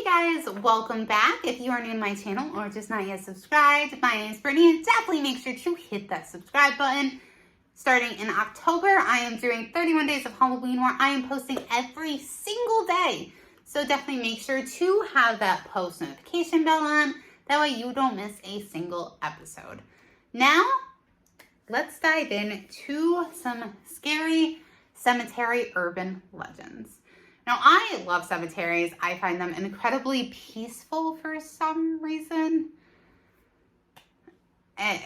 Hey guys, welcome back. If you are new to my channel or just not yet subscribed, my name is Brittany and definitely make sure to hit that subscribe button. Starting in October, I am doing 31 days of Halloween where I am posting every single day. So definitely make sure to have that post notification bell on. That way you don't miss a single episode. Now, let's dive into some scary cemetery urban legends. Now, I love cemeteries. I find them incredibly peaceful for some reason. I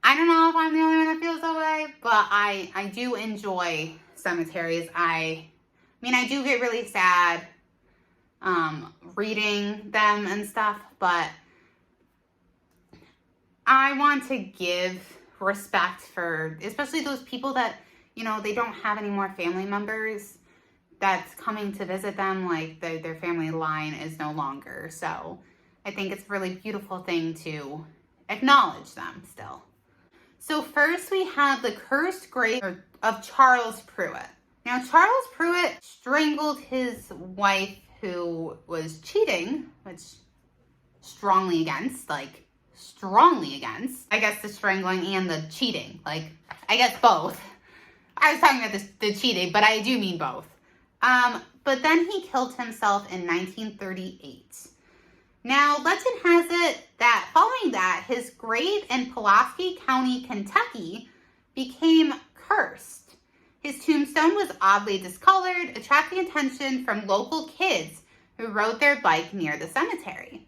don't know if I'm the only one that feels that way, but I do enjoy cemeteries. I do get really sad reading them and stuff, but I want to give respect for, especially those people that, they don't have any more family members that's coming to visit them, like their family line is no longer. So I think it's a really beautiful thing to acknowledge them still. So first we have the cursed grave of Charles Pruitt. Now Charles Pruitt strangled his wife who was cheating, which strongly against. I guess the strangling and the cheating, I guess both. I was talking about the cheating, but I do mean both. But then he killed himself in 1938. Now, legend has it that following that, his grave in Pulaski County, Kentucky, became cursed. His tombstone was oddly discolored, attracting attention from local kids who rode their bike near the cemetery.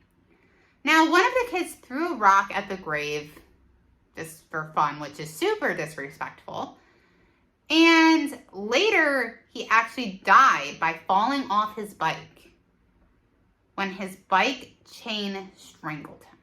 Now, one of the kids threw a rock at the grave just for fun, which is super disrespectful. And later, he actually died by falling off his bike when his bike chain strangled him.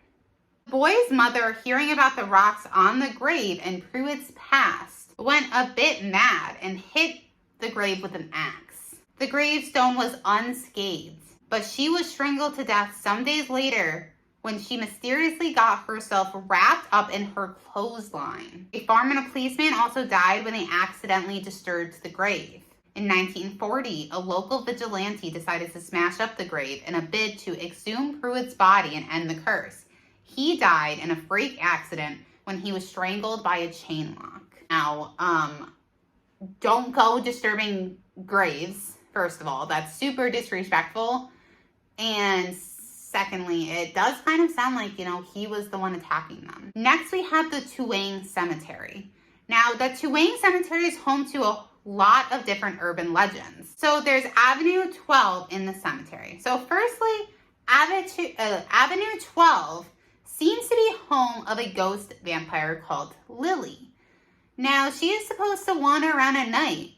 The boy's mother, hearing about the rocks on the grave in Pruitt's past, went a bit mad and hit the grave with an axe. The gravestone was unscathed, but she was strangled to death some days later when she mysteriously got herself wrapped up in her clothesline. A fireman and a policeman also died when they accidentally disturbed the grave. In 1940, a local vigilante decided to smash up the grave in a bid to exhume Pruitt's body and end the curse. He died in a freak accident when he was strangled by a chain lock. Now, don't go disturbing graves, first of all. That's super disrespectful. And secondly, it does kind of sound like, he was the one attacking them. Next, we have the Tuang Cemetery. Now, the Tuang Cemetery is home to a lot of different urban legends. So there's Avenue 12 in the cemetery. So firstly, Avenue 12 seems to be home of a ghost vampire called Lily. Now, she is supposed to wander around at night.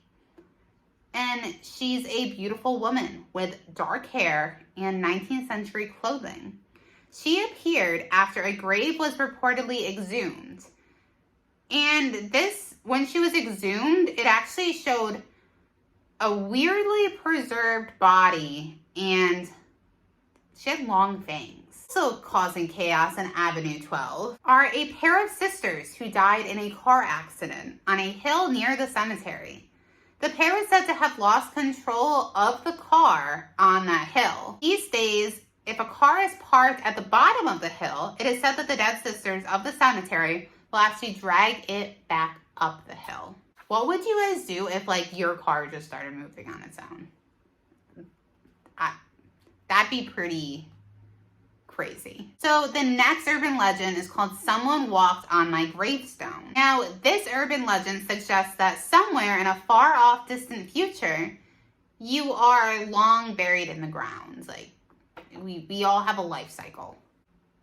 And she's a beautiful woman with dark hair and 19th century clothing. She appeared after a grave was reportedly exhumed. And when she was exhumed, it actually showed a weirdly preserved body and she had long fangs. Also causing chaos in Avenue 12 are a pair of sisters who died in a car accident on a hill near the cemetery. The pair is said to have lost control of the car on that hill. These days, if a car is parked at the bottom of the hill, it is said that the dead sisters of the cemetery will actually drag it back up the hill. What would you guys do if, your car just started moving on its own? That'd be pretty crazy. So the next urban legend is called Someone Walked on My Gravestone. Now, this urban legend suggests that somewhere in a far off distant future, you are long buried in the ground. We all have a life cycle.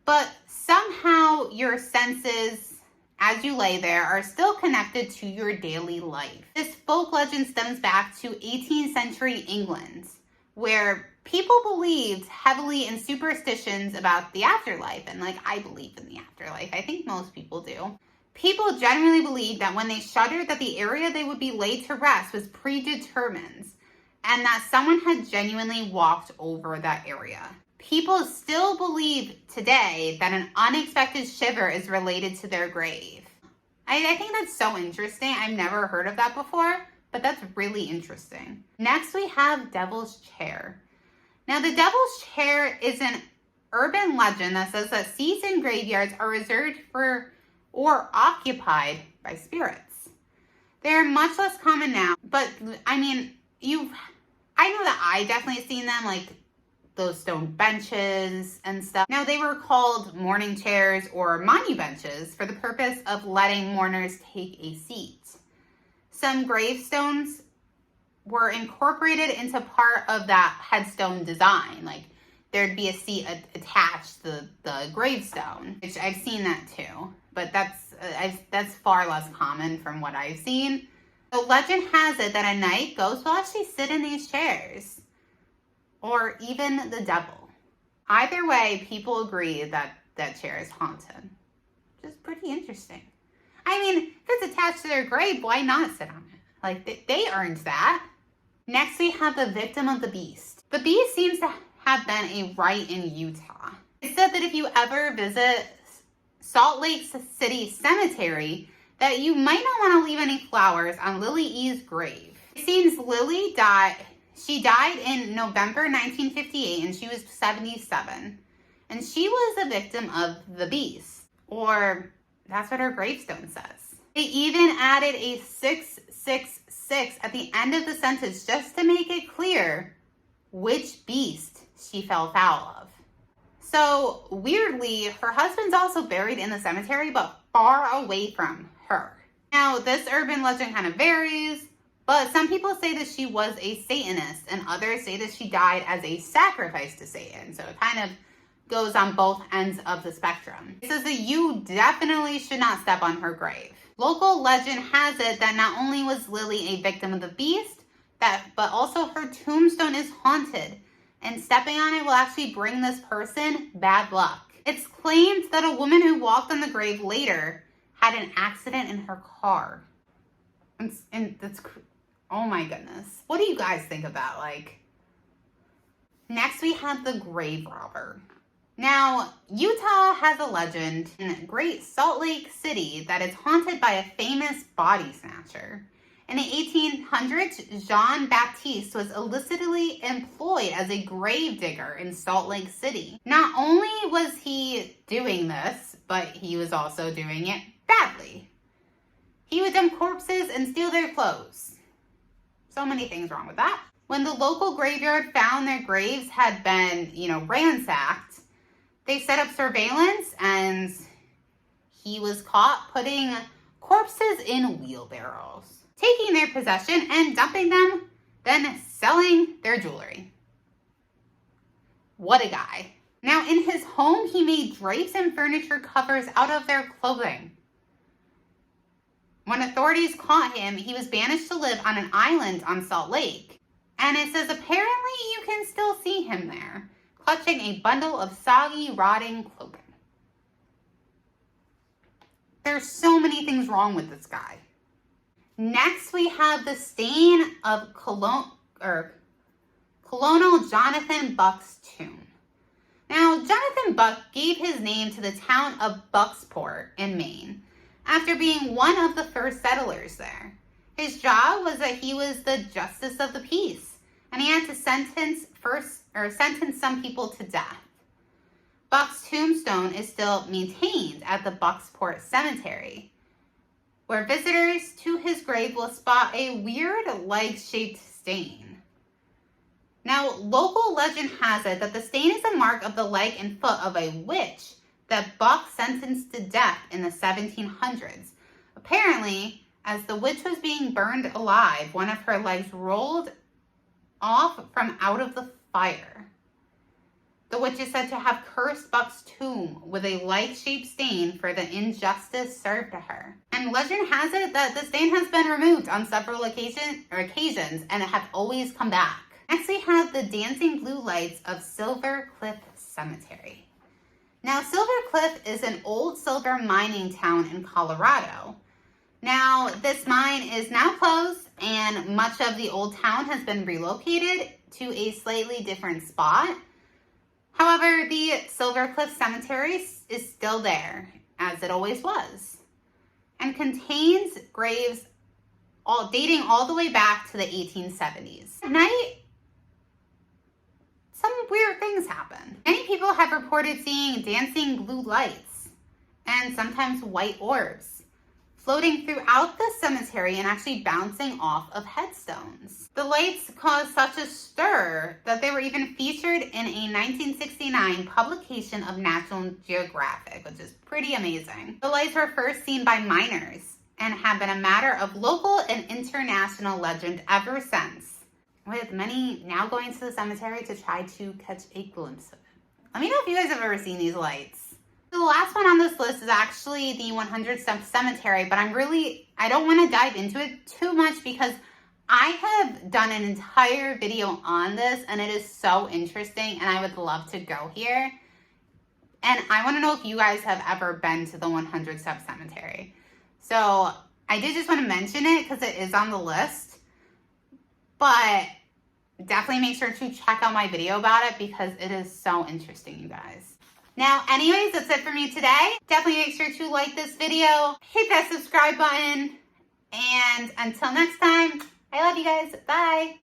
But somehow your senses, as you lay there, are still connected to your daily life. This folk legend stems back to 18th century England, where people believed heavily in superstitions about the afterlife. And I believe in the afterlife. I think most people do. People generally believed that when they shuddered that the area they would be laid to rest was predetermined and that someone had genuinely walked over that area. People still believe today that an unexpected shiver is related to their grave. I think that's so interesting. I've never heard of that before, but that's really interesting. Next, we have Devil's Chair. Now, the Devil's Chair is an urban legend that says that seats in graveyards are reserved for or occupied by spirits. They're much less common now, but I mean, I know that I definitely seen them, like those stone benches and stuff. Now, they were called mourning chairs or monubenches for the purpose of letting mourners take a seat. Some gravestones were incorporated into part of that headstone design. Like, there'd be a seat attached to the gravestone, which I've seen that too, but that's far less common from what I've seen. The legend has it that a night ghosts will actually sit in these chairs, or even the devil. Either way, people agree that that chair is haunted, which is pretty interesting. I mean, if it's attached to their grave, why not sit on it? Like, they earned that. Next, we have the victim of the beast. The beast seems to have been a rite in Utah. It's said that if you ever visit Salt Lake City Cemetery, that you might not want to leave any flowers on Lily E's grave. It seems Lily died in November 1958, and she was 77. And she was a victim of the beast, or that's what her gravestone says. They even added a 666 at the end of the sentence just to make it clear which beast she fell foul of. So, weirdly, her husband's also buried in the cemetery, but far away from her. Now, this urban legend kind of varies, but some people say that she was a Satanist, and others say that she died as a sacrifice to Satan. So it kind of goes on both ends of the spectrum. It says that you definitely should not step on her grave. Local legend has it that not only was Lily a victim of the beast, but also her tombstone is haunted, and stepping on it will actually bring this person bad luck. It's claimed that a woman who walked on the grave later had an accident in her car. And that's, oh my goodness. What do you guys think of that? Like, next we have the grave robber. Now, Utah has a legend in Great Salt Lake City that is haunted by a famous body snatcher. In the 1800s, Jean-Baptiste was illicitly employed as a grave digger in Salt Lake City. Not only was he doing this, but he was also doing it badly. He would dump corpses and steal their clothes. So many things wrong with that. When the local graveyard found their graves had been, ransacked, they set up surveillance, and he was caught putting corpses in wheelbarrows, taking their possession and dumping them, then selling their jewelry. What a guy. Now, in his home, he made drapes and furniture covers out of their clothing. When authorities caught him, he was banished to live on an island on Salt Lake. And it says apparently you can still see him there, clutching a bundle of soggy, rotting clothing. There's so many things wrong with this guy. Next, we have the stain of Colonel Jonathan Buck's tomb. Now, Jonathan Buck gave his name to the town of Bucksport in Maine after being one of the first settlers there. His job was that he was the justice of the peace, and he had to sentence some people to death. Buck's tombstone is still maintained at the Bucksport Cemetery, where visitors to his grave will spot a weird leg-shaped stain. Now, local legend has it that the stain is a mark of the leg and foot of a witch that Buck sentenced to death in the 1700s. Apparently, as the witch was being burned alive, one of her legs rolled off from out of the fire. The witch is said to have cursed Buck's tomb with a leg-shaped stain for the injustice served to her. And legend has it that the stain has been removed on several occasions and it has always come back. Next, we have the dancing blue lights of Silver Cliff Cemetery. Now, Silver Cliff is an old silver mining town in Colorado. Now, this mine is now closed, and much of the old town has been relocated to a slightly different spot. However, the Silver Cliff Cemetery is still there, as it always was, and contains graves dating all the way back to the 1870s. At night, some weird things happen. Many people have reported seeing dancing blue lights and sometimes white orbs floating throughout the cemetery and actually bouncing off of headstones. The lights caused such a stir that they were even featured in a 1969 publication of National Geographic, which is pretty amazing. The lights were first seen by miners and have been a matter of local and international legend ever since, with many now going to the cemetery to try to catch a glimpse of it. Let me know if you guys have ever seen these lights. The last one on this list is actually the 100 Step Cemetery, but I don't want to dive into it too much because I have done an entire video on this and it is so interesting and I would love to go here. And I want to know if you guys have ever been to the 100 Step Cemetery. So I did just want to mention it because it is on the list, but definitely make sure to check out my video about it because it is so interesting, you guys. Now, anyways, that's it for me today. Definitely make sure to like this video, hit that subscribe button, and until next time, I love you guys. Bye.